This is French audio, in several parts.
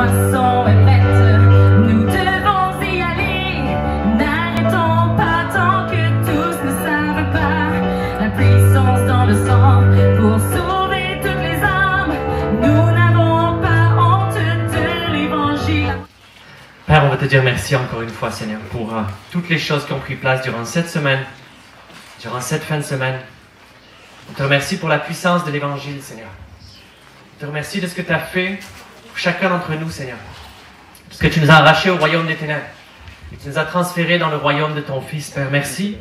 moisson est prête, nous devons y aller. N'arrêtons pas tant que tous ne savent pas la puissance dans le sang pour sauver toutes les âmes. Nous n'avons pas honte de l'évangile. Père, on veut te dire merci encore une fois, Seigneur, pour toutes les choses qui ont pris place durant cette semaine, durant cette fin de semaine. On te remercie pour la puissance de l'Évangile, Seigneur. On te remercie de ce que tu as fait pour chacun d'entre nous, Seigneur. Parce que tu nous as arrachés au royaume des ténèbres. Et tu nous as transférés dans le royaume de ton Fils, Père. Merci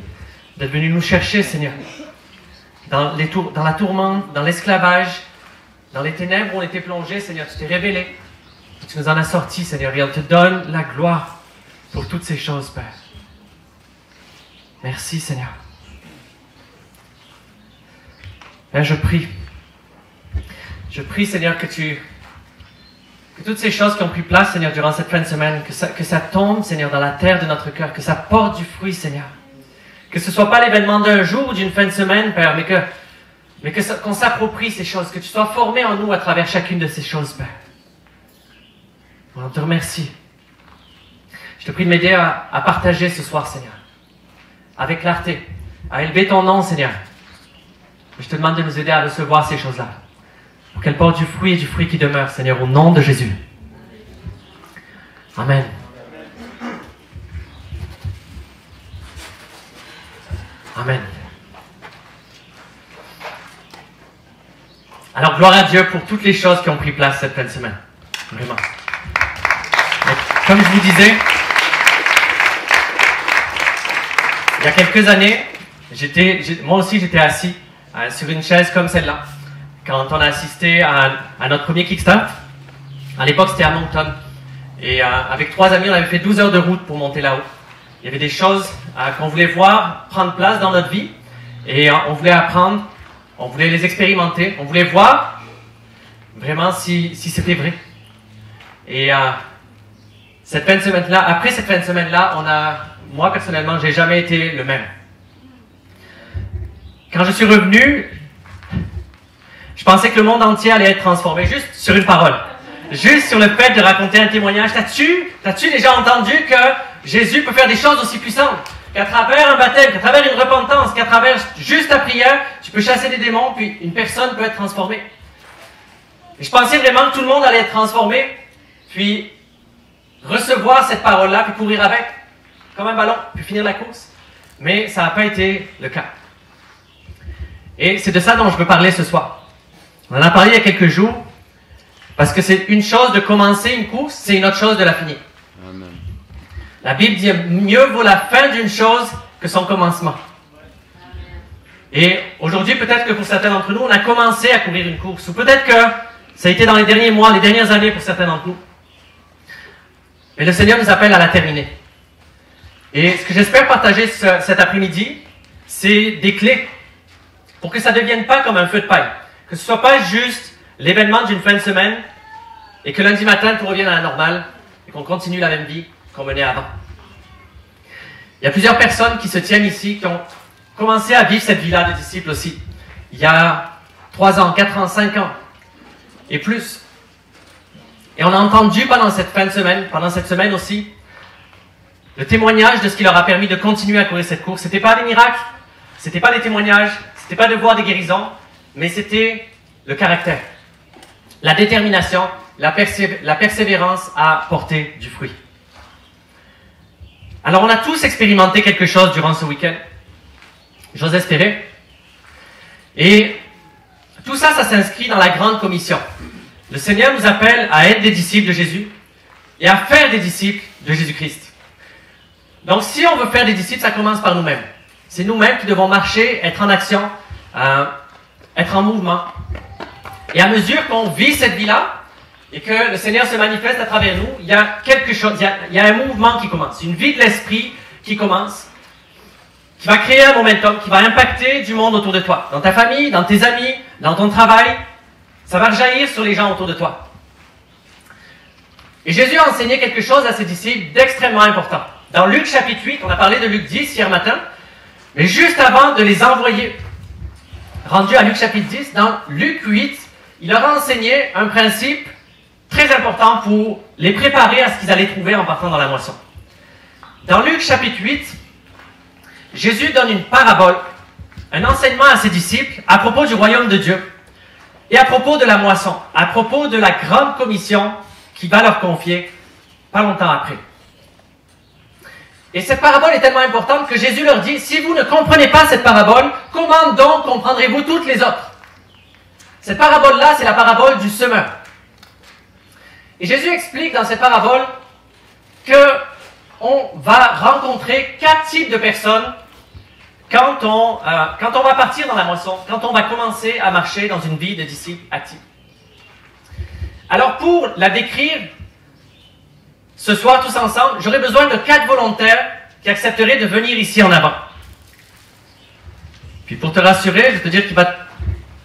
d'être venu nous chercher, Seigneur. Dans la tourmente, dans l'esclavage, dans les ténèbres où on était plongés, Seigneur, tu t'es révélé. Tu nous en as sortis, Seigneur, et on te donne la gloire pour toutes ces choses, Père. Merci, Seigneur. Père, je prie, Seigneur, que toutes ces choses qui ont pris place, Seigneur, durant cette fin de semaine, que ça tombe, Seigneur, dans la terre de notre cœur, que ça porte du fruit, Seigneur. Que ce ne soit pas l'événement d'un jour ou d'une fin de semaine, Père, mais qu'on s'approprie ces choses, que tu sois formé en nous à travers chacune de ces choses, Père. On te remercie. Je te prie de m'aider à partager ce soir, Seigneur, avec clarté, à élever ton nom, Seigneur. Je te demande de nous aider à recevoir ces choses-là, pour qu'elles portent du fruit et du fruit qui demeure, Seigneur, au nom de Jésus. Amen. Amen. Alors, gloire à Dieu pour toutes les choses qui ont pris place cette fin de semaine. Vraiment. Et comme je vous disais, il y a quelques années, moi aussi j'étais assis sur une chaise comme celle-là, quand on a assisté à notre premier Kickstart. À l'époque, c'était à Moncton. Et avec 3 amis, on avait fait 12 heures de route pour monter là-haut. Il y avait des choses qu'on voulait voir prendre place dans notre vie. Et on voulait apprendre, on voulait les expérimenter, on voulait voir vraiment si c'était vrai. Et cette fin de semaine-là, après cette fin de semaine-là, moi personnellement, j'ai jamais été le même. Quand je suis revenu, je pensais que le monde entier allait être transformé juste sur une parole. Juste sur le fait de raconter un témoignage. T'as-tu déjà entendu que Jésus peut faire des choses aussi puissantes? Qu'à travers un baptême, qu'à travers une repentance, qu'à travers juste ta prière, tu peux chasser des démons, puis une personne peut être transformée. Et je pensais vraiment que tout le monde allait être transformé, puis recevoir cette parole-là, puis courir avec, comme un ballon, puis finir la course. Mais ça n'a pas été le cas. Et c'est de ça dont je veux parler ce soir. On en a parlé il y a quelques jours, parce que c'est une chose de commencer une course, c'est une autre chose de la finir. Amen. La Bible dit mieux vaut la fin d'une chose que son commencement. Et aujourd'hui, peut-être que pour certains d'entre nous, on a commencé à courir une course, ou peut-être que ça a été dans les derniers mois, les dernières années pour certains d'entre nous. Mais le Seigneur nous appelle à la terminer. Et ce que j'espère partager cet après-midi, c'est des clés pour que ça ne devienne pas comme un feu de paille. Que ce ne soit pas juste l'événement d'une fin de semaine et que lundi matin, tout revienne à la normale et qu'on continue la même vie qu'on menait avant. Il y a plusieurs personnes qui se tiennent ici, qui ont commencé à vivre cette vie-là de disciples aussi. Il y a 3 ans, 4 ans, 5 ans et plus. Et on a entendu pendant cette fin de semaine, pendant cette semaine aussi, le témoignage de ce qui leur a permis de continuer à courir cette course. C'était pas des miracles, c'était pas des témoignages, c'était pas de voir des guérisons, mais c'était le caractère, la détermination, la persévérance à porter du fruit. Alors on a tous expérimenté quelque chose durant ce week-end, j'ose espérer. Et tout ça, ça s'inscrit dans la grande commission. Le Seigneur nous appelle à être des disciples de Jésus et à faire des disciples de Jésus-Christ. Donc si on veut faire des disciples, ça commence par nous-mêmes. C'est nous-mêmes qui devons marcher, être en action, être en mouvement. Et à mesure qu'on vit cette vie-là, et que le Seigneur se manifeste à travers nous, il y a quelque chose, il y a un mouvement qui commence, une vie de l'esprit qui commence, qui va créer un momentum, qui va impacter du monde autour de toi, dans ta famille, dans tes amis, dans ton travail. Ça va rejaillir sur les gens autour de toi. Et Jésus a enseigné quelque chose à ses disciples d'extrêmement important. Dans Luc chapitre 8, on a parlé de Luc 10 hier matin, mais juste avant de les envoyer, rendu à Luc chapitre 10, dans Luc 8, il leur a enseigné un principe très important pour les préparer à ce qu'ils allaient trouver en partant dans la moisson. Dans Luc chapitre 8, Jésus donne une parabole, un enseignement à ses disciples à propos du royaume de Dieu et à propos de la moisson, à propos de la grande commission qu'il va leur confier pas longtemps après. Et cette parabole est tellement importante que Jésus leur dit, si vous ne comprenez pas cette parabole, comment donc comprendrez-vous toutes les autres? Cette parabole-là, c'est la parabole du semeur. Et Jésus explique dans cette parabole qu'on va rencontrer 4 types de personnes quand on va partir dans la moisson, quand on va commencer à marcher dans une vie de disciple actif. Alors pour la décrire, ce soir tous ensemble, j'aurai besoin de 4 volontaires qui accepteraient de venir ici en avant. Puis pour te rassurer, je vais te dire qu'il va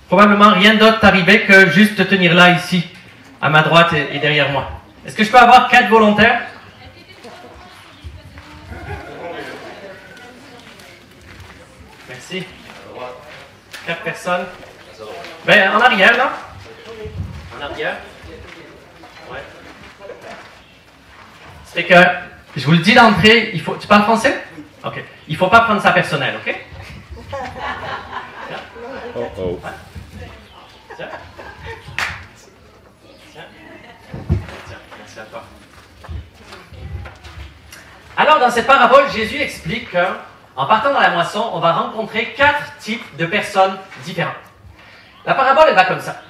probablement rien d'autre t'arriver que juste te tenir là ici, à ma droite et derrière moi. Est-ce que je peux avoir 4 volontaires? Merci. 4 personnes. Ben, en arrière, là. En arrière. Ouais. C'est que, je vous le dis d'entrée, tu parles français? Ok. Il ne faut pas prendre ça personnel, ok? Oh oh. Tiens. Tiens. Tiens. Merci à toi. Alors, dans cette parabole, Jésus explique qu'en partant dans la moisson, on va rencontrer 4 types de personnes différentes. La parabole, elle va comme ça.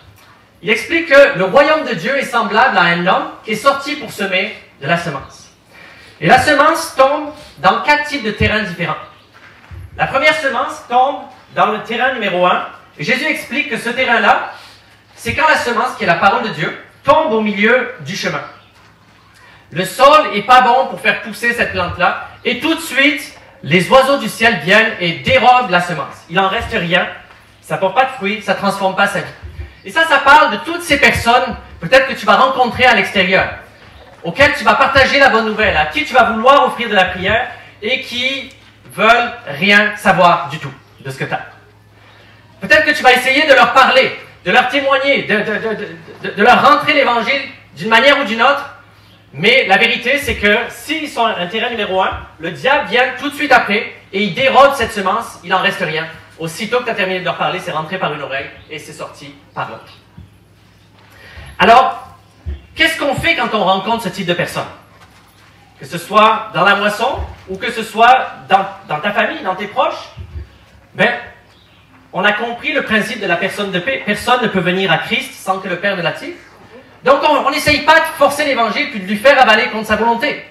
Il explique que le royaume de Dieu est semblable à un homme qui est sorti pour semer de la semence. Et la semence tombe dans 4 types de terrains différents. La première semence tombe dans le terrain numéro 1. Et Jésus explique que ce terrain-là, c'est quand la semence, qui est la parole de Dieu, tombe au milieu du chemin. Le sol n'est pas bon pour faire pousser cette plante-là. Et tout de suite, les oiseaux du ciel viennent et dérobent la semence. Il n'en reste rien. Ça ne porte pas de fruits, ça ne transforme pas sa vie. Et ça parle de toutes ces personnes, peut-être que tu vas rencontrer à l'extérieur, auxquelles tu vas partager la bonne nouvelle, à qui tu vas vouloir offrir de la prière et qui veulent rien savoir du tout de ce que tu as. Peut-être que tu vas essayer de leur parler, de leur témoigner, de leur rentrer l'évangile d'une manière ou d'une autre, mais la vérité, c'est que s'ils sont un terrain numéro 1, le diable vient tout de suite après et il dérobe cette semence, il n'en reste rien. Aussitôt que tu as terminé de leur parler, c'est rentré par une oreille et c'est sorti par l'autre. Alors, qu'est-ce qu'on fait quand on rencontre ce type de personnes? Que ce soit dans la moisson ou que ce soit dans ta famille, dans tes proches, ben, on a compris le principe de la personne de paix. Personne ne peut venir à Christ sans que le Père ne l'attire. Donc on n'essaye pas de forcer l'évangile puis de lui faire avaler contre sa volonté.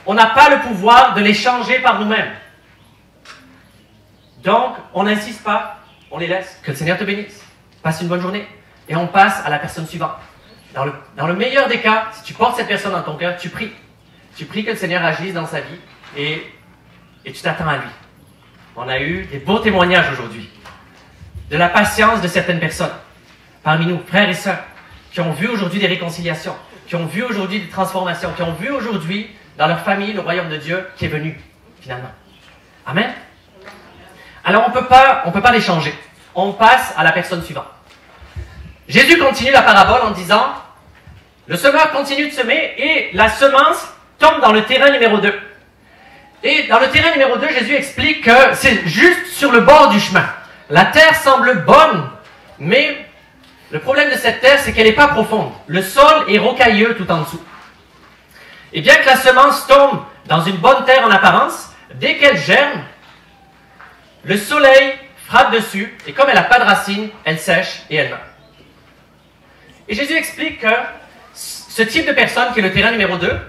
On n'a pas le pouvoir de les changer par nous-mêmes. Donc, on n'insiste pas, on les laisse. Que le Seigneur te bénisse. Passe une bonne journée. Et on passe à la personne suivante. Dans le meilleur des cas, si tu portes cette personne dans ton cœur, tu pries. Tu pries que le Seigneur agisse dans sa vie et tu t'attends à lui. On a eu des beaux témoignages aujourd'hui. De la patience de certaines personnes. Parmi nous, frères et sœurs, qui ont vu aujourd'hui des réconciliations, qui ont vu aujourd'hui des transformations, qui ont vu aujourd'hui dans leur famille le royaume de Dieu qui est venu, finalement. Amen. Alors on peut pas les changer. On passe à la personne suivante. Jésus continue la parabole en disant, le semeur continue de semer et la semence tombe dans le terrain numéro 2. Et dans le terrain numéro 2, Jésus explique que c'est juste sur le bord du chemin. La terre semble bonne, mais le problème de cette terre, c'est qu'elle n'est pas profonde. Le sol est rocailleux tout en dessous. Et bien que la semence tombe dans une bonne terre en apparence, dès qu'elle germe, le soleil frappe dessus, et comme elle n'a pas de racines, elle sèche et elle meurt. Et Jésus explique que ce type de personnes, qui est le terrain numéro 2,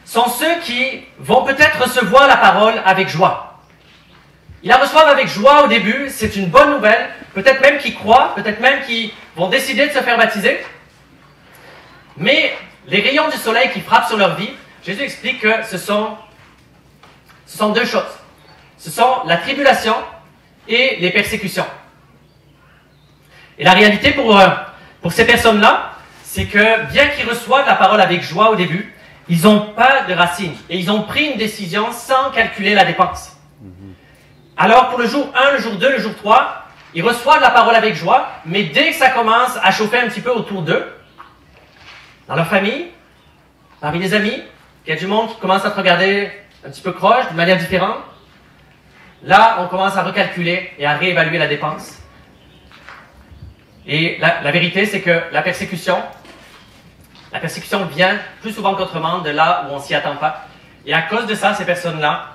sont ceux qui vont peut-être recevoir la parole avec joie. Ils la reçoivent avec joie au début, c'est une bonne nouvelle, peut-être même qu'ils croient, peut-être même qu'ils vont décider de se faire baptiser. Mais les rayons du soleil qui frappent sur leur vie, Jésus explique que ce sont 2 choses. Ce sont la tribulation et les persécutions. Et la réalité pour ces personnes-là, c'est que bien qu'ils reçoivent la parole avec joie au début, ils n'ont pas de racines. Et ils ont pris une décision sans calculer la dépense. Alors pour le jour 1, le jour 2, le jour 3, ils reçoivent la parole avec joie, mais dès que ça commence à chauffer un petit peu autour d'eux, dans leur famille, parmi les amis, il y a du monde qui commence à te regarder un petit peu croche, d'une manière différente. Là, on commence à recalculer et à réévaluer la dépense. Et la vérité, c'est que la persécution vient plus souvent qu'autrement de là où on s'y attend pas. Et à cause de ça, ces personnes-là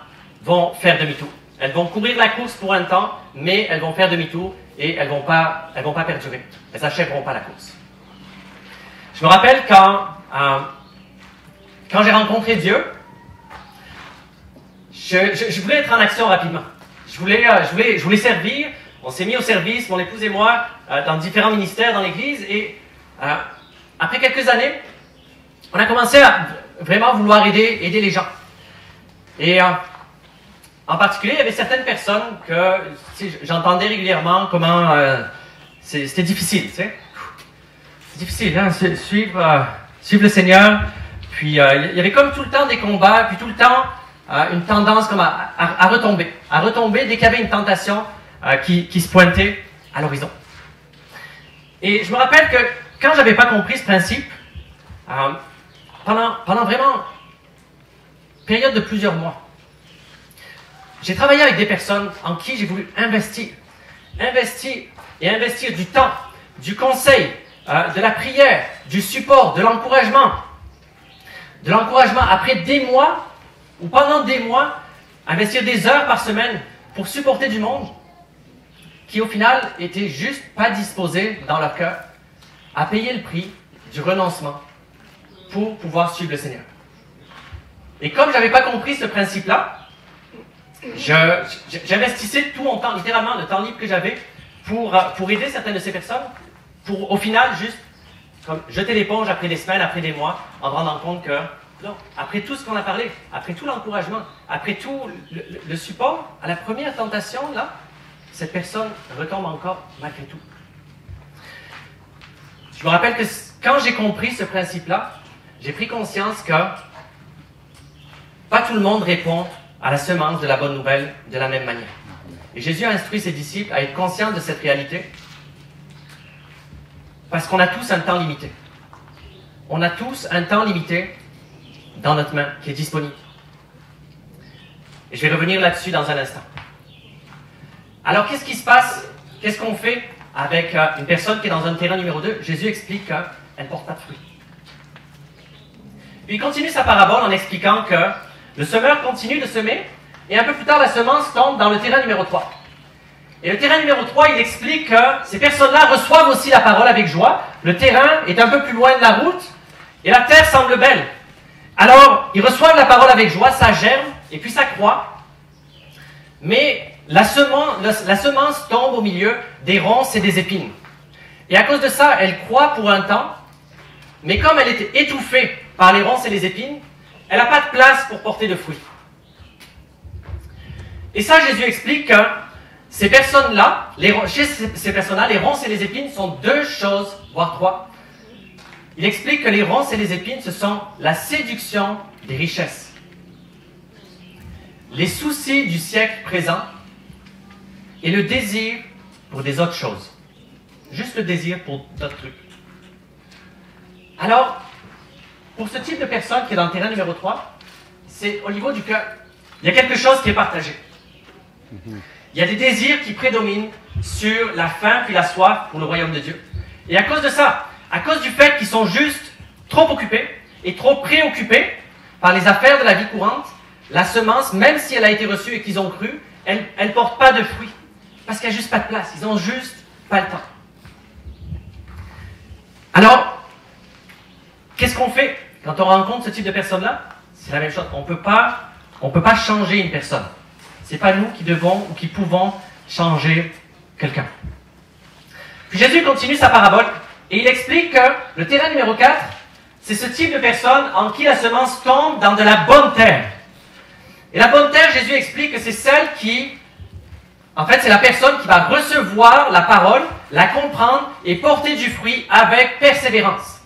vont faire demi-tour. Elles vont courir la course pour un temps, mais elles vont faire demi-tour et elles vont pas perdurer. Elles n'achèveront pas la course. Je me rappelle quand j'ai rencontré Dieu, je voulais être en action rapidement. Je voulais servir. On s'est mis au service, mon épouse et moi, dans différents ministères dans l'Église. Et après quelques années, on a commencé à vraiment vouloir aider les gens. Et en particulier, il y avait certaines personnes que j'entendais régulièrement comment c'était difficile. Tu sais. C'est difficile, hein, suivre le Seigneur. Puis il y avait comme tout le temps des combats, puis tout le temps une tendance comme à retomber dès qu'il y avait une tentation qui se pointait à l'horizon. Et je me rappelle que quand j'avais pas compris ce principe, pendant vraiment une période de plusieurs mois, j'ai travaillé avec des personnes en qui j'ai voulu investir du temps, du conseil, de la prière, du support, de l'encouragement. De l'encouragement après des mois, ou pendant des mois, investir des heures par semaine pour supporter du monde qui au final était juste pas disposé dans leur cœur à payer le prix du renoncement pour pouvoir suivre le Seigneur. Et comme j'avais pas compris ce principe-là, j'investissais tout mon temps, littéralement le temps libre que j'avais pour aider certaines de ces personnes, pour au final juste comme jeter l'éponge après des semaines, après des mois, en me rendant compte que non, après tout ce qu'on a parlé, après tout l'encouragement, après tout le support, à la première tentation, là, cette personne retombe encore malgré tout. Je me rappelle que quand j'ai compris ce principe-là, j'ai pris conscience que pas tout le monde répond à la semence de la bonne nouvelle de la même manière. Et Jésus a instruit ses disciples à être conscients de cette réalité parce qu'on a tous un temps limité. On a tous un temps limité dans notre main qui est disponible. Et je vais revenir là-dessus dans un instant. Alors, qu'est-ce qui se passe? Qu'est-ce qu'on fait avec une personne qui est dans un terrain numéro 2? Jésus explique qu'elle ne porte pas de fruits. Puis il continue sa parabole en expliquant que le semeur continue de semer et un peu plus tard, la semence tombe dans le terrain numéro 3. Et le terrain numéro 3, il explique que ces personnes-là reçoivent aussi la parole avec joie. Le terrain est un peu plus loin de la route et la terre semble belle. Alors, ils reçoivent la parole avec joie, ça germe et puis ça croît. Mais la semence tombe au milieu des ronces et des épines. Et à cause de ça, elle croît pour un temps, mais comme elle était étouffée par les ronces et les épines, elle n'a pas de place pour porter de fruits. Et ça, Jésus explique que ces personnes-là, chez ces personnes-là, les ronces et les épines sont deux choses, voire trois. Il explique que les ronces et les épines, ce sont la séduction des richesses, les soucis du siècle présent et le désir pour des autres choses. Juste le désir pour d'autres trucs. Alors, pour ce type de personne qui est dans le terrain numéro 3, c'est au niveau du cœur. Il y a quelque chose qui est partagé. Il y a des désirs qui prédominent sur la faim puis la soif pour le royaume de Dieu. Et à cause de ça, à cause du fait qu'ils sont juste trop occupés et trop préoccupés par les affaires de la vie courante, la semence, même si elle a été reçue et qu'ils ont cru, elle ne porte pas de fruits. Parce qu'il n'y a juste pas de place. Ils n'ont juste pas le temps. Alors, qu'est-ce qu'on fait quand on rencontre ce type de personne-là? C'est la même chose. On peut pas changer une personne. C'est pas nous qui devons ou qui pouvons changer quelqu'un. Puis Jésus continue sa parabole et il explique que le terrain numéro 4, c'est ce type de personne en qui la semence tombe dans de la bonne terre. Et la bonne terre, Jésus explique que c'est celle qui, en fait, c'est la personne qui va recevoir la parole, la comprendre et porter du fruit avec persévérance.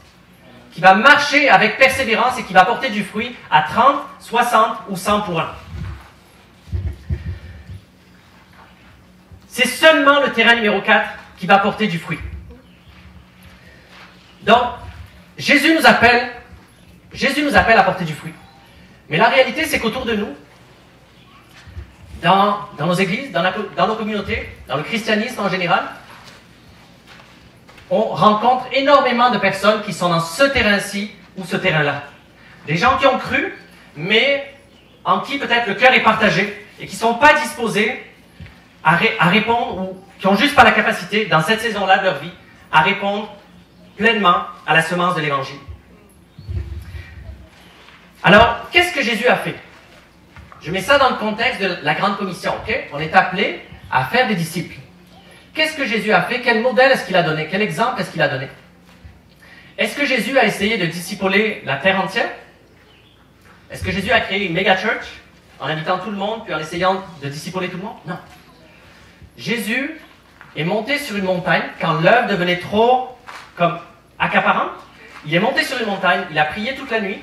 Qui va marcher avec persévérance et qui va porter du fruit à 30, 60 ou 100 pour 1. C'est seulement le terrain numéro 4 qui va porter du fruit. Donc, Jésus nous appelle à porter du fruit. Mais la réalité, c'est qu'autour de nous, dans nos églises, dans nos communautés, dans le christianisme en général, on rencontre énormément de personnes qui sont dans ce terrain-ci ou ce terrain-là. Des gens qui ont cru, mais en qui peut-être le cœur est partagé et qui ne sont pas disposés à répondre, ou qui n'ont juste pas la capacité, dans cette saison-là de leur vie, à répondre pleinement à la semence de l'Évangile. Alors, qu'est-ce que Jésus a fait? Je mets ça dans le contexte de la Grande Commission, ok? On est appelé à faire des disciples. Qu'est-ce que Jésus a fait? Quel modèle est-ce qu'il a donné? Quel exemple est-ce qu'il a donné? Est-ce que Jésus a essayé de discipuler la terre entière? Est-ce que Jésus a créé une méga church en invitant tout le monde puis en essayant de discipuler tout le monde? Non. Jésus est monté sur une montagne quand l'œuvre devenait trop comme accaparante. Il est monté sur une montagne, il a prié toute la nuit.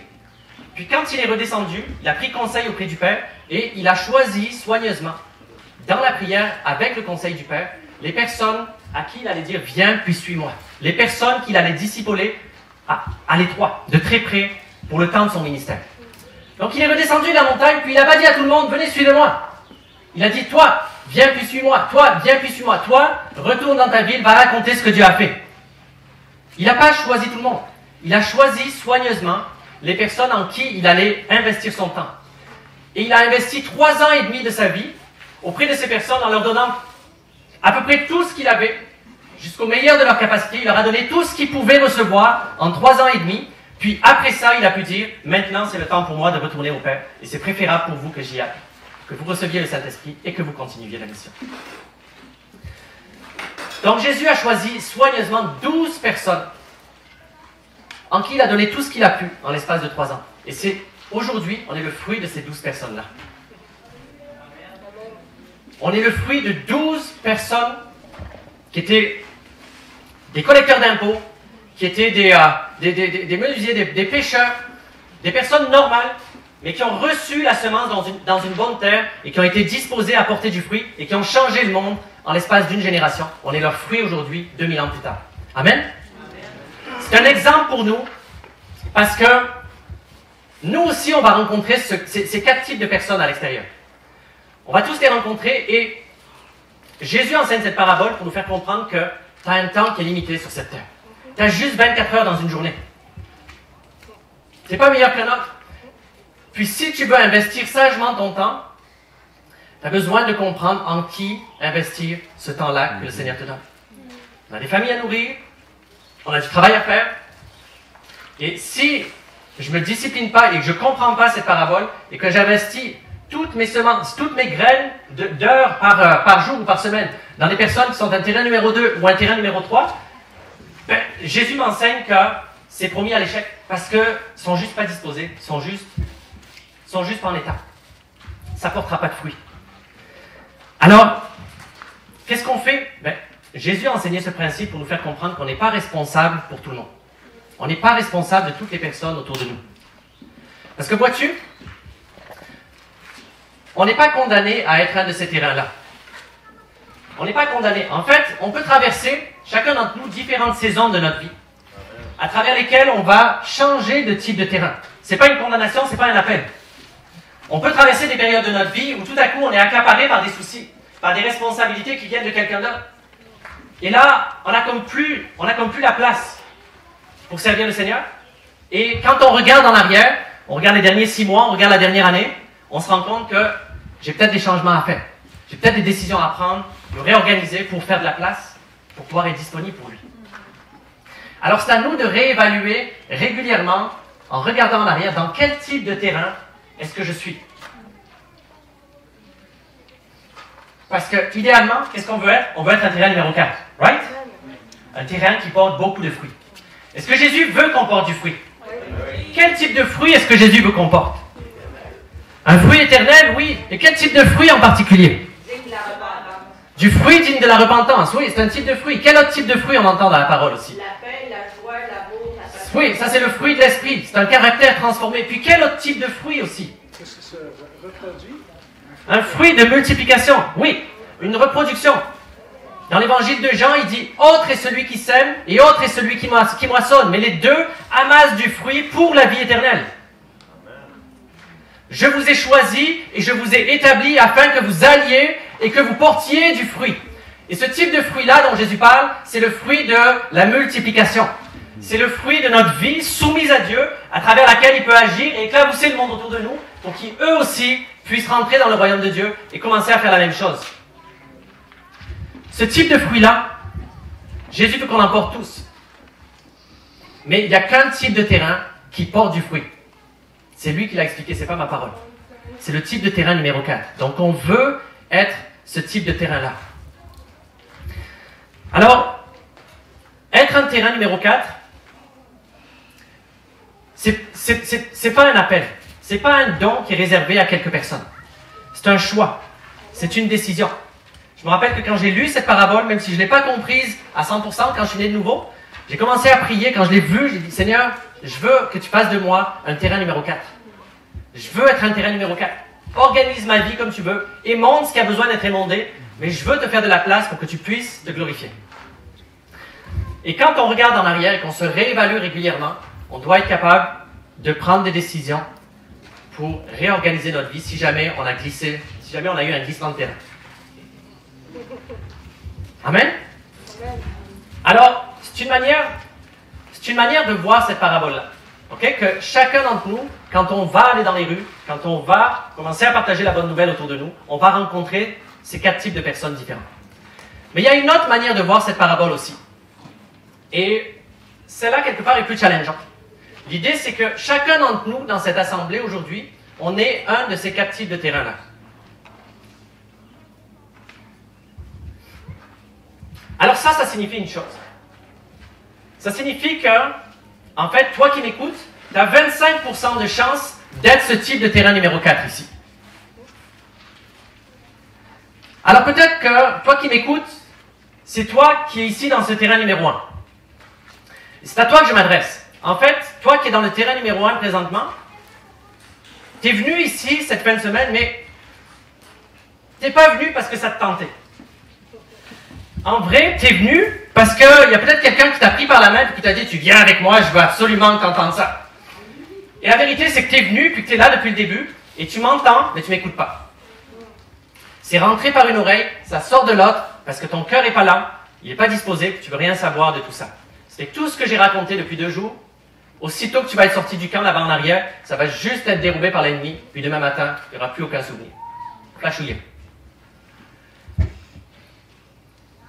Puis quand il est redescendu, il a pris conseil auprès du Père et il a choisi soigneusement, dans la prière, avec le conseil du Père, les personnes à qui il allait dire « Viens, puis suis-moi ». Les personnes qu'il allait discipuler à l'étroit, de très près, pour le temps de son ministère. Donc il est redescendu de la montagne, puis il n'a pas dit à tout le monde « Venez, suivez-moi ». Il a dit « Toi, viens, puis suis-moi. Toi, viens, puis suis-moi. Toi, retourne dans ta ville, va raconter ce que Dieu a fait ». Il n'a pas choisi tout le monde. Il a choisi soigneusement les personnes en qui il allait investir son temps. Et il a investi 3 ans et demi de sa vie auprès de ces personnes en leur donnant à peu près tout ce qu'il avait, jusqu'au meilleur de leur capacité. Il leur a donné tout ce qu'ils pouvaient recevoir en 3 ans et demi. Puis après ça, il a pu dire, maintenant c'est le temps pour moi de retourner au Père. Et c'est préférable pour vous que j'y aille, que vous receviez le Saint-Esprit et que vous continuiez la mission. Donc Jésus a choisi soigneusement 12 personnes en qui il a donné tout ce qu'il a pu en l'espace de 3 ans. Et c'est aujourd'hui, on est le fruit de ces 12 personnes-là. On est le fruit de 12 personnes qui étaient des collecteurs d'impôts, qui étaient des menuisiers, des pêcheurs, des personnes normales, mais qui ont reçu la semence dans une bonne terre et qui ont été disposés à porter du fruit et qui ont changé le monde en l'espace d'une génération. On est leur fruit aujourd'hui, 2000 ans plus tard. Amen? C'est un exemple pour nous, parce que nous aussi, on va rencontrer ces 4 types de personnes à l'extérieur. On va tous les rencontrer et Jésus enseigne cette parabole pour nous faire comprendre que tu as un temps qui est limité sur cette terre. Tu as juste 24 heures dans une journée. C'est pas meilleur qu'un autre. Puis si tu veux investir sagement ton temps, tu as besoin de comprendre en qui investir ce temps-là que le Seigneur te donne. On a des familles à nourrir, on a du travail à faire. Et si je ne me discipline pas et que je ne comprends pas cette parabole et que j'investis toutes mes semences, toutes mes graines d'heures par jour ou par semaine dans des personnes qui sont un terrain numéro 2 ou un terrain numéro 3, ben, Jésus m'enseigne que c'est promis à l'échec parce qu'ils ne sont juste pas disposés, ils sont juste pas en état. Ça ne portera pas de fruits. Alors, qu'est-ce qu'on fait? Ben, Jésus a enseigné ce principe pour nous faire comprendre qu'on n'est pas responsable pour tout le monde. On n'est pas responsable de toutes les personnes autour de nous. Parce que vois-tu, on n'est pas condamné à être un de ces terrains-là. On n'est pas condamné. En fait, on peut traverser, chacun d'entre nous, différentes saisons de notre vie, à travers lesquelles on va changer de type de terrain. Ce n'est pas une condamnation, ce n'est pas un appel. On peut traverser des périodes de notre vie où tout à coup on est accaparé par des soucis, par des responsabilités qui viennent de quelqu'un d'autre. Et là, on n'a comme plus la place pour servir le Seigneur. Et quand on regarde en arrière, on regarde les derniers 6 mois, on regarde la dernière année, on se rend compte que j'ai peut-être des changements à faire. J'ai peut-être des décisions à prendre, me réorganiser pour faire de la place, pour pouvoir être disponible pour lui. Alors c'est à nous de réévaluer régulièrement, en regardant en arrière, dans quel type de terrain est-ce que je suis. Parce que, idéalement, qu'est-ce qu'on veut être? On veut être un terrain numéro 4, right? Un terrain qui porte beaucoup de fruits. Est-ce que Jésus veut qu'on porte du fruit? Quel type de fruit est-ce que Jésus veut qu'on porte? Un fruit éternel, oui. Et quel type de fruit en particulier? Du fruit digne de la repentance, oui, c'est un type de fruit. Quel autre type de fruit on entend dans la parole aussi? La paix, la joie, l'amour, la patience. Oui, ça c'est le fruit de l'esprit, c'est un caractère transformé. Puis quel autre type de fruit aussi? Qu'est-ce que ça reproduit? Un fruit de multiplication, oui, une reproduction. Dans l'évangile de Jean, il dit « Autre est celui qui sème et autre est celui qui moissonne. » Mais les deux amassent du fruit pour la vie éternelle. Je vous ai choisi et je vous ai établi afin que vous alliez et que vous portiez du fruit. Et ce type de fruit-là dont Jésus parle, c'est le fruit de la multiplication. C'est le fruit de notre vie soumise à Dieu, à travers laquelle il peut agir et éclabousser le monde autour de nous pour qu'eux aussi puissent rentrer dans le royaume de Dieu et commencer à faire la même chose. Ce type de fruit-là, Jésus veut qu'on en porte tous. Mais il n'y a qu'un type de terrain qui porte du fruit. C'est lui qui l'a expliqué, c'est pas ma parole. C'est le type de terrain numéro 4. Donc on veut être ce type de terrain-là. Alors, être un terrain numéro 4, c'est pas un appel. C'est pas un don qui est réservé à quelques personnes. C'est un choix. C'est une décision. Je me rappelle que quand j'ai lu cette parabole, même si je ne l'ai pas comprise à 100% quand je suis né de nouveau, j'ai commencé à prier. Quand je l'ai vu, j'ai dit, Seigneur, je veux que tu fasses de moi un terrain numéro 4. Je veux être un terrain numéro 4. Organise ma vie comme tu veux. Émonde ce qui a besoin d'être émondé. Mais je veux te faire de la place pour que tu puisses te glorifier. Et quand on regarde en arrière et qu'on se réévalue régulièrement, on doit être capable de prendre des décisions pour réorganiser notre vie si jamais on a glissé, si jamais on a eu un glissement de terrain. Amen? Alors, c'est une manière de voir cette parabole-là. Okay? Que chacun d'entre nous, quand on va aller dans les rues, quand on va commencer à partager la bonne nouvelle autour de nous, on va rencontrer ces 4 types de personnes différentes. Mais il y a une autre manière de voir cette parabole aussi. Et celle-là, quelque part, est plus challengeante. L'idée, c'est que chacun d'entre nous, dans cette assemblée aujourd'hui, on est un de ces 4 types de terrains-là. Alors ça signifie une chose. Ça signifie que, en fait, toi qui m'écoutes, tu as 25% de chance d'être ce type de terrain numéro 4 ici. Alors peut-être que, toi qui m'écoutes, c'est toi qui es ici dans ce terrain numéro 1. C'est à toi que je m'adresse. En fait, toi qui es dans le terrain numéro 1 présentement, tu es venu ici cette fin de semaine, mais tu n'es pas venu parce que ça te tentait. En vrai, tu es venu parce qu'il y a peut-être quelqu'un qui t'a pris par la main et qui t'a dit « Tu viens avec moi, je veux absolument t'entendre ça. » Et la vérité, c'est que tu es venu puis que tu es là depuis le début et tu m'entends, mais tu ne m'écoutes pas. C'est rentré par une oreille, ça sort de l'autre parce que ton cœur n'est pas là, il n'est pas disposé, que tu ne veux rien savoir de tout ça. C'est tout ce que j'ai raconté depuis 2 jours. Aussitôt que tu vas être sorti du camp là-bas en arrière, ça va juste être dérobé par l'ennemi, puis demain matin, il n'y aura plus aucun souvenir. Flashouillé.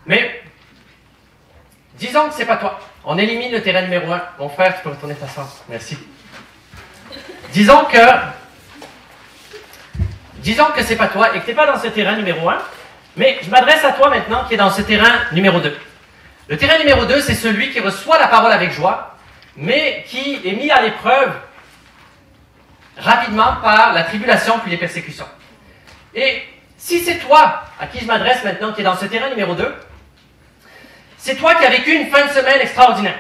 Mais, disons que c'est pas toi. On élimine le terrain numéro 1. Mon frère, tu peux retourner t'asseoir. Merci. Disons que c'est pas toi et que tu n'es pas dans ce terrain numéro 1, mais je m'adresse à toi maintenant qui est dans ce terrain numéro 2. Le terrain numéro 2, c'est celui qui reçoit la parole avec joie, mais qui est mis à l'épreuve rapidement par la tribulation puis les persécutions. Et si c'est toi à qui je m'adresse maintenant qui est dans ce terrain numéro 2, c'est toi qui as vécu une fin de semaine extraordinaire.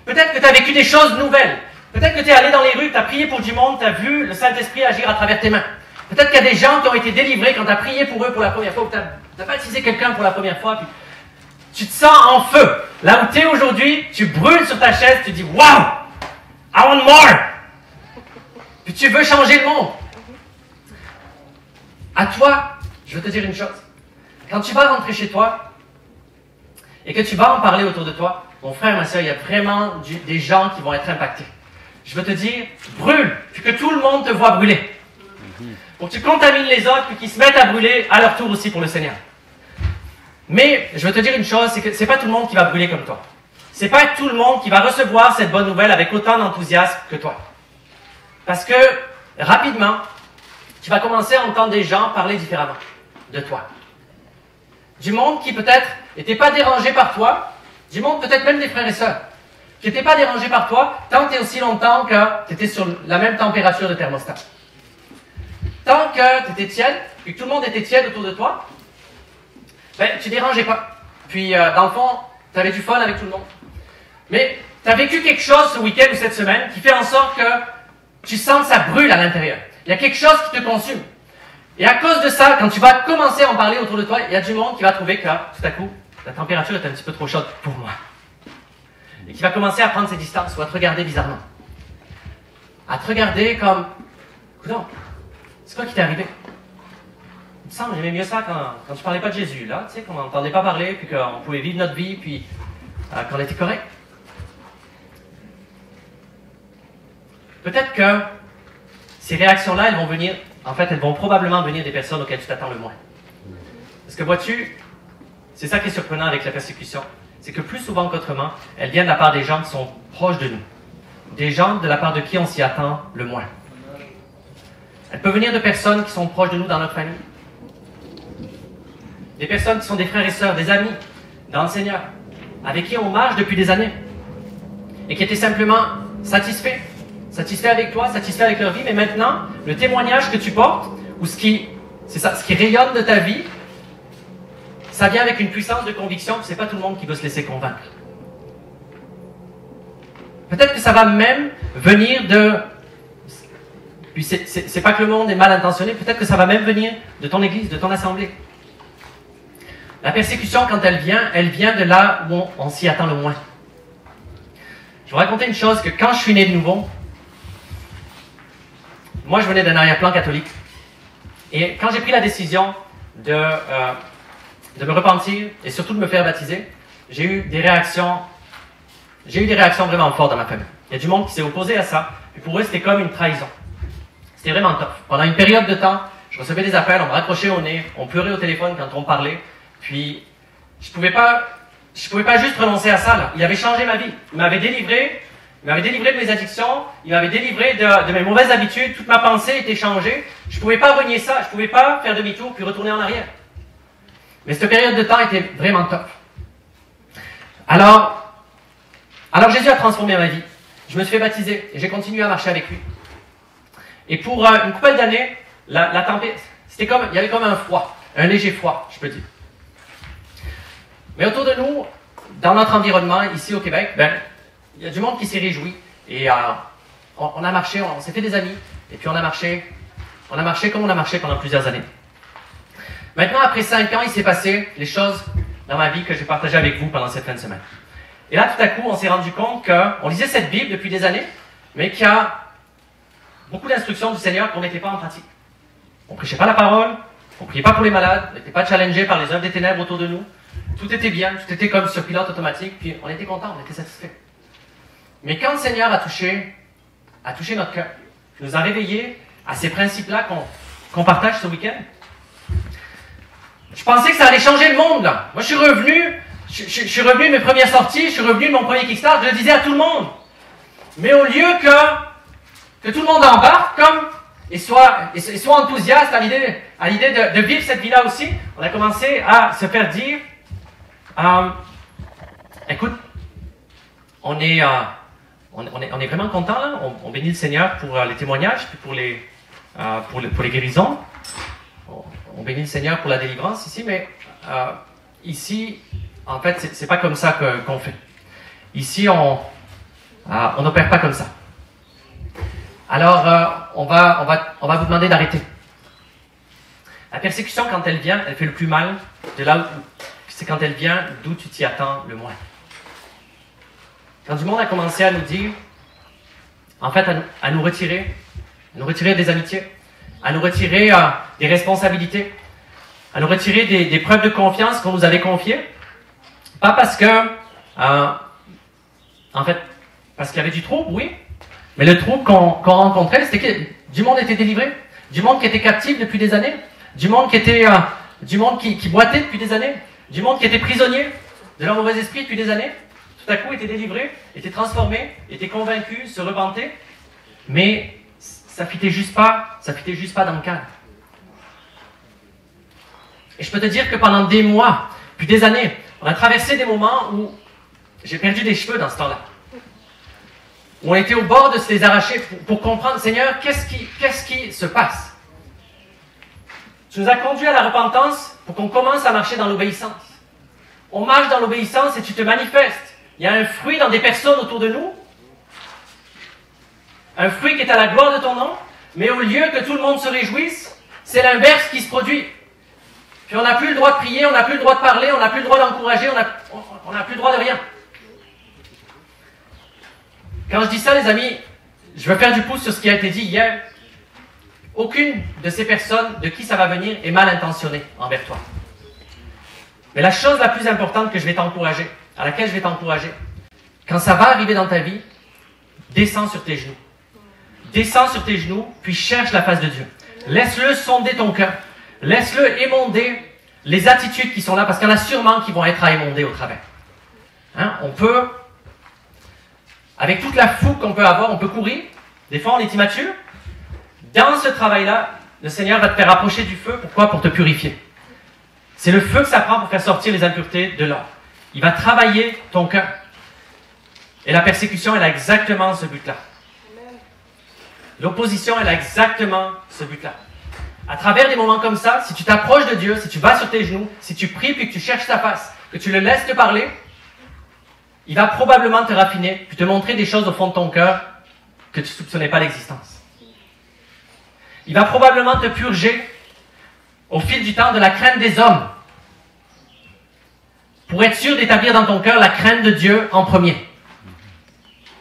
Peut-être que tu as vécu des choses nouvelles. Peut-être que tu es allé dans les rues, tu as prié pour du monde, tu as vu le Saint-Esprit agir à travers tes mains. Peut-être qu'il y a des gens qui ont été délivrés quand tu as prié pour eux pour la première fois, ou tu as baptisé quelqu'un pour la première fois, puis tu te sens en feu. Là où tu es aujourd'hui, tu brûles sur ta chaise, tu dis « Wow! I want more! » Puis tu veux changer le monde. À toi, je veux te dire une chose. Quand tu vas rentrer chez toi et que tu vas en parler autour de toi, mon frère, ma soeur, il y a vraiment des gens qui vont être impactés. Je veux te dire, brûle, puis que tout le monde te voit brûler. Pour que tu contamines les autres, puis qu'ils se mettent à brûler à leur tour aussi pour le Seigneur. Mais je veux te dire une chose, c'est que c'est pas tout le monde qui va brûler comme toi. C'est pas tout le monde qui va recevoir cette bonne nouvelle avec autant d'enthousiasme que toi. Parce que, rapidement, tu vas commencer à entendre des gens parler différemment de toi. Du monde qui peut-être n'était pas dérangé par toi, du monde peut-être même des frères et sœurs, qui n'étaient pas dérangés par toi tant et aussi longtemps que tu étais sur la même température de thermostat. Tant que tu étais tiède, et que tout le monde était tiède autour de toi, ben, tu dérangeais pas. Puis, dans le fond, tu avais du fun avec tout le monde. Mais tu as vécu quelque chose ce week-end ou cette semaine qui fait en sorte que tu sens que ça brûle à l'intérieur. Il y a quelque chose qui te consume. Et à cause de ça, quand tu vas commencer à en parler autour de toi, il y a du monde qui va trouver que, tout à coup, la température est un petit peu trop chaude pour moi. Et qui va commencer à prendre ses distances ou à te regarder bizarrement. À te regarder comme, écoute, c'est quoi qui t'est arrivé? Il me semble, j'aimais mieux ça quand tu parlais pas de Jésus, là, tu sais, qu'on n'entendait pas parler, puis qu'on pouvait vivre notre vie, puis qu'on était correct. Peut-être que ces réactions-là, elles vont venir, en fait, elles vont probablement venir des personnes auxquelles tu t'attends le moins. Parce que vois-tu, c'est ça qui est surprenant avec la persécution, c'est que plus souvent qu'autrement, elle vient de la part des gens qui sont proches de nous. Des gens de la part de qui on s'y attend le moins. Elle peut venir de personnes qui sont proches de nous dans notre famille. Des personnes qui sont des frères et sœurs, des amis dans le Seigneur, avec qui on marche depuis des années. Et qui étaient simplement satisfaits avec toi, satisfaits avec leur vie, mais maintenant, le témoignage que tu portes, ou ce qui rayonne de ta vie, ça vient avec une puissance de conviction, c'est pas tout le monde qui veut se laisser convaincre. Peut-être que ça va même venir de... Puis c'est pas que le monde est mal intentionné, peut-être que ça va même venir de ton église, de ton assemblée. La persécution, quand elle vient de là où on s'y attend le moins. Je vais vous raconter une chose, que quand je suis né de nouveau, moi je venais d'un arrière-plan catholique. Et quand j'ai pris la décision de me repentir et surtout de me faire baptiser, j'ai eu des réactions vraiment fortes dans ma famille. Il y a du monde qui s'est opposé à ça, et pour eux c'était comme une trahison. C'était vraiment tough. Pendant une période de temps, je recevais des appels, on me raccrochait au nez, on pleurait au téléphone quand on me parlait, puis je pouvais pas juste renoncer à ça, là. Il avait changé ma vie. Il m'avait délivré de mes addictions, il m'avait délivré de mes mauvaises habitudes, toute ma pensée était changée. Je pouvais pas renier ça, je pouvais pas faire demi-tour puis retourner en arrière. Mais cette période de temps était vraiment tough. Alors Jésus a transformé ma vie. Je me suis fait baptiser et j'ai continué à marcher avec lui. Et pour une couple d'années, la tempête, il y avait comme un froid, un léger froid, je peux dire. Mais autour de nous, dans notre environnement, ici au Québec, il y a du monde qui s'est réjoui. Et on a marché, on s'est fait des amis, et puis on a marché comme on a marché pendant plusieurs années. Maintenant, après 5 ans, il s'est passé les choses dans ma vie que j'ai partagées avec vous pendant cette fin de semaine. Et là, tout à coup, on s'est rendu compte qu'on lisait cette Bible depuis des années, mais qu'il y a beaucoup d'instructions du Seigneur qu'on ne mettait pas en pratique. On ne prêchait pas la parole, on ne priait pas pour les malades, on n'était pas challengé par les œuvres des ténèbres autour de nous. Tout était bien, tout était comme sur pilote automatique, puis on était content, on était satisfait. Mais quand le Seigneur a touché notre cœur, il nous a réveillés à ces principes-là qu'on partage ce week-end, je pensais que ça allait changer le monde, là. Moi, je suis revenu de mes premières sorties, je suis revenu de mon premier Kickstart, je le disais à tout le monde. Mais au lieu que tout le monde embarque et soit enthousiaste à l'idée de vivre cette vie-là aussi, on a commencé à se faire dire, écoute, on est vraiment content là, on bénit le Seigneur pour les témoignages, puis pour les guérisons. On bénit le Seigneur pour la délivrance ici, mais ici, en fait, c'est pas comme ça qu'on fait. Ici, on n'opère pas comme ça. Alors, on va vous demander d'arrêter. La persécution, quand elle vient, elle fait le plus mal de là où c'est quand elle vient d'où tu t'y attends le moins. Quand du monde a commencé à nous dire, en fait, à nous retirer des amitiés, à nous retirer des responsabilités, à nous retirer des preuves de confiance qu'on nous avait confiées, pas parce que, en fait, parce qu'il y avait du trouble, oui, mais le trouble qu'on rencontrait, c'était que du monde était délivré, du monde qui était captif depuis des années, du monde qui boitait depuis des années, du monde qui était prisonnier de leur mauvais esprit depuis des années, tout à coup était délivré, était transformé, était convaincu, se repentait, mais ça fitait juste pas dans le cadre. Et je peux te dire que pendant des mois, puis des années, on a traversé des moments où j'ai perdu des cheveux dans ce temps-là. Où on était au bord de se les arracher pour comprendre, Seigneur, qu'est-ce qui se passe? Tu nous as conduits à la repentance pour qu'on commence à marcher dans l'obéissance. On marche dans l'obéissance et tu te manifestes. Il y a un fruit dans des personnes autour de nous. Un fruit qui est à la gloire de ton nom. Mais au lieu que tout le monde se réjouisse, c'est l'inverse qui se produit. Puis on n'a plus le droit de prier, on n'a plus le droit de parler, on n'a plus le droit d'encourager, on n'a plus le droit de rien. Quand je dis ça, les amis, je veux faire du pouce sur ce qui a été dit hier. Aucune de ces personnes de qui ça va venir est mal intentionnée envers toi. Mais la chose la plus importante que je vais t'encourager, à laquelle je vais t'encourager, quand ça va arriver dans ta vie, descends sur tes genoux. Descends sur tes genoux, puis cherche la face de Dieu. Laisse-le sonder ton cœur. Laisse-le émonder les attitudes qui sont là, parce qu'il y en a sûrement qui vont être à émonder au travers. Hein? On peut, avec toute la fougue qu'on peut avoir, on peut courir. Des fois, on est immature. Dans ce travail-là, le Seigneur va te faire approcher du feu. Pourquoi? Pour te purifier. C'est le feu que ça prend pour faire sortir les impuretés de l'homme. Il va travailler ton cœur. Et la persécution, elle a exactement ce but-là. L'opposition, elle a exactement ce but-là. À travers des moments comme ça, si tu t'approches de Dieu, si tu vas sur tes genoux, si tu pries puis que tu cherches sa face, que tu le laisses te parler, il va probablement te raffiner puis te montrer des choses au fond de ton cœur que tu ne soupçonnais pas l'existence. Il va probablement te purger au fil du temps de la crainte des hommes pour être sûr d'établir dans ton cœur la crainte de Dieu en premier.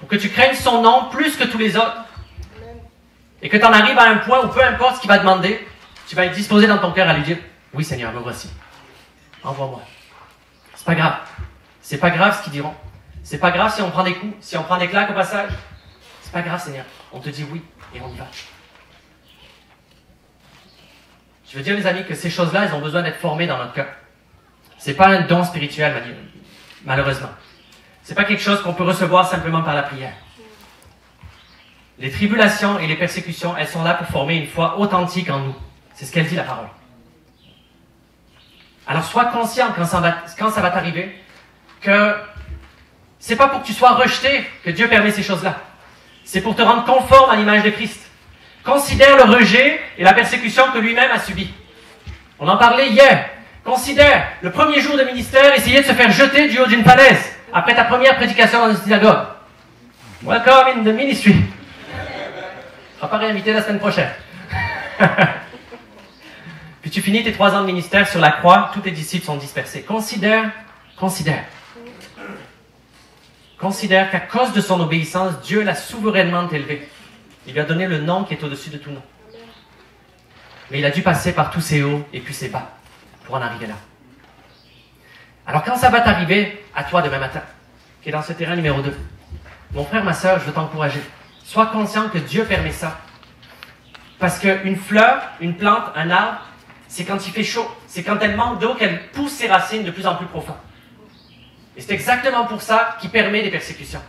Pour que tu craignes son nom plus que tous les autres. Et que tu en arrives à un point où peu importe ce qu'il va demander, tu vas être disposé dans ton cœur à lui dire « Oui Seigneur, me voici. Envoie-moi. » C'est pas grave. C'est pas grave ce qu'ils diront. C'est pas grave si on prend des coups, si on prend des claques au passage. C'est pas grave Seigneur. On te dit oui et on y va. Je veux dire les amis que ces choses-là, elles ont besoin d'être formées dans notre cœur. C'est pas un don spirituel, malheureusement. C'est pas quelque chose qu'on peut recevoir simplement par la prière. Les tribulations et les persécutions, elles sont là pour former une foi authentique en nous. C'est ce qu'elle dit la parole. Alors sois conscient quand ça va t'arriver que c'est pas pour que tu sois rejeté que Dieu permet ces choses-là. C'est pour te rendre conforme à l'image de Christ. Considère le rejet et la persécution que lui-même a subi. On en parlait hier. Considère le premier jour de ministère, essayer de se faire jeter du haut d'une falaise après ta première prédication dans une synagogue. Welcome in the ministry. Tu ne seras pas réinvité la semaine prochaine. Puis tu finis tes 3 ans de ministère sur la croix, tous tes disciples sont dispersés. Considère qu'à cause de son obéissance, Dieu l'a souverainement élevé. Il lui a donné le nom qui est au-dessus de tout nom. Mais il a dû passer par tous ses hauts et puis ses bas pour en arriver là. Alors quand ça va t'arriver à toi demain matin, qui est dans ce terrain numéro 2, mon frère, ma sœur, je veux t'encourager. Sois conscient que Dieu permet ça. Parce qu'une fleur, une plante, un arbre, c'est quand il fait chaud. C'est quand elle manque d'eau qu'elle pousse ses racines de plus en plus profond. Et c'est exactement pour ça qu'il permet des persécutions.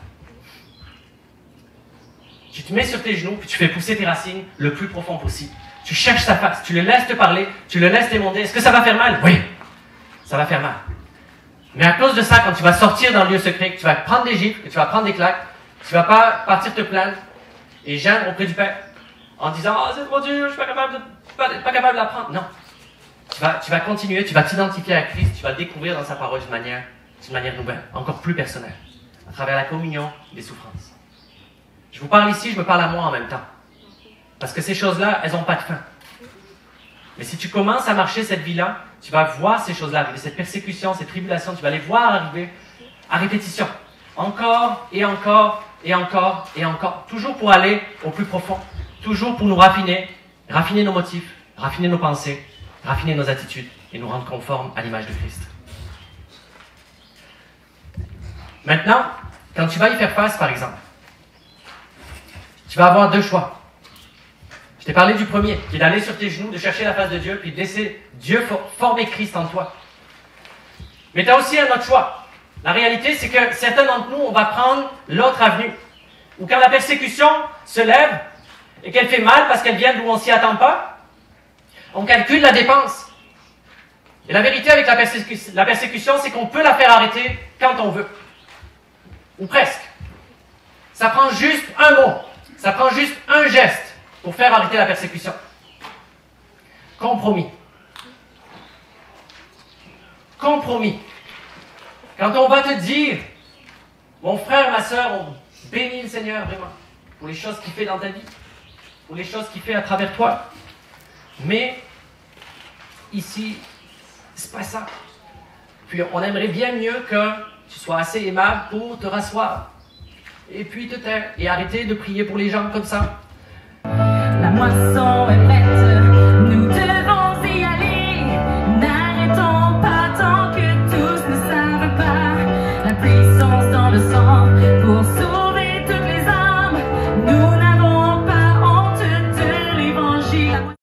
Tu te mets sur tes genoux, puis tu fais pousser tes racines le plus profond possible. Tu cherches sa face, tu le laisses te parler, tu le laisses t'émonder. Est-ce que ça va faire mal? Oui, ça va faire mal. Mais à cause de ça, quand tu vas sortir dans le lieu secret, que tu vas prendre des gifles, que tu vas prendre des claques, tu ne vas pas partir te plaindre et geindre auprès du Père en disant « Oh, c'est trop dur, je ne suis pas capable de l'apprendre. » Non. Tu vas continuer, tu vas t'identifier à Christ, tu vas le découvrir dans sa parole d'une manière nouvelle, encore plus personnelle, à travers la communion des souffrances. Je vous parle ici, je me parle à moi en même temps. Parce que ces choses-là, elles n'ont pas de fin. Mais si tu commences à marcher cette vie-là, tu vas voir ces choses-là arriver, cette persécution, ces tribulations, tu vas les voir arriver à répétition. Encore et encore et encore et encore. Toujours pour aller au plus profond. Toujours pour nous raffiner nos motifs, raffiner nos pensées, raffiner nos attitudes et nous rendre conformes à l'image de Christ. Maintenant, quand tu vas y faire face, par exemple, tu vas avoir 2 choix. Je t'ai parlé du premier, qui est d'aller sur tes genoux, de chercher la face de Dieu, puis de laisser Dieu former Christ en toi. Mais tu as aussi un autre choix. La réalité, c'est que certains d'entre nous, on va prendre l'autre avenue. Ou quand la persécution se lève et qu'elle fait mal parce qu'elle vient d'où on ne s'y attend pas, on calcule la dépense. Et la vérité avec la persécution, c'est qu'on peut la faire arrêter quand on veut. Ou presque. Ça prend juste un mot. Ça prend juste un geste pour faire arrêter la persécution. Compromis. Compromis. Quand on va te dire, mon frère, ma sœur, on bénit le Seigneur vraiment pour les choses qu'il fait dans ta vie, pour les choses qu'il fait à travers toi. Mais ici, C'est pas ça. Puis on aimerait bien mieux que tu sois assez aimable pour te rasseoir. Et puis te taire. Et arrêter de prier pour les gens comme ça. La moisson est prête.